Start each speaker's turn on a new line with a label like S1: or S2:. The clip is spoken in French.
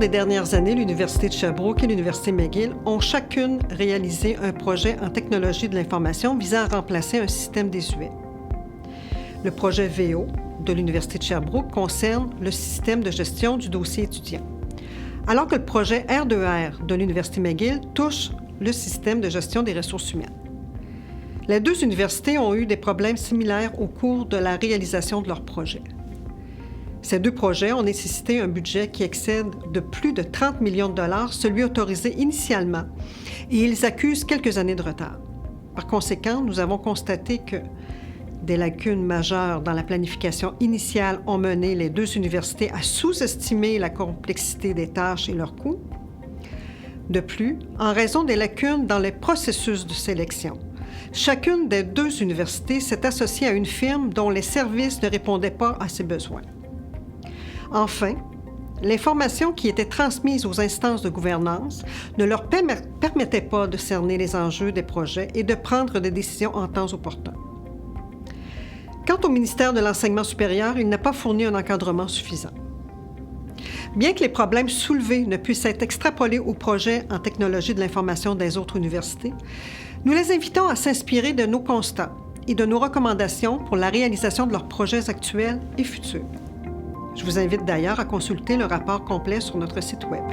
S1: des dernières années, l'Université de Sherbrooke et l'Université McGill ont chacune réalisé un projet en technologie de l'information visant à remplacer un système désuet. Le projet VO de l'Université de Sherbrooke concerne le système de gestion du dossier étudiant, alors que le projet R2R de l'Université McGill touche le système de gestion des ressources humaines. Les deux universités ont eu des problèmes similaires au cours de la réalisation de leurs projets. Ces deux projets ont nécessité un budget qui excède de plus de 30 millions de dollars, celui autorisé initialement, et ils accusent quelques années de retard. Par conséquent, nous avons constaté que des lacunes majeures dans la planification initiale ont mené les deux universités à sous-estimer la complexité des tâches et leurs coûts. De plus, en raison des lacunes dans les processus de sélection, chacune des deux universités s'est associée à une firme dont les services ne répondaient pas à ses besoins. Enfin, l'information qui était transmise aux instances de gouvernance ne leur permettait pas de cerner les enjeux des projets et de prendre des décisions en temps opportun. Quant au ministère de l'Enseignement supérieur, il n'a pas fourni un encadrement suffisant. Bien que les problèmes soulevés ne puissent être extrapolés aux projets en technologie de l'information des autres universités, nous les invitons à s'inspirer de nos constats et de nos recommandations pour la réalisation de leurs projets actuels et futurs. Je vous invite d'ailleurs à consulter le rapport complet sur notre site Web.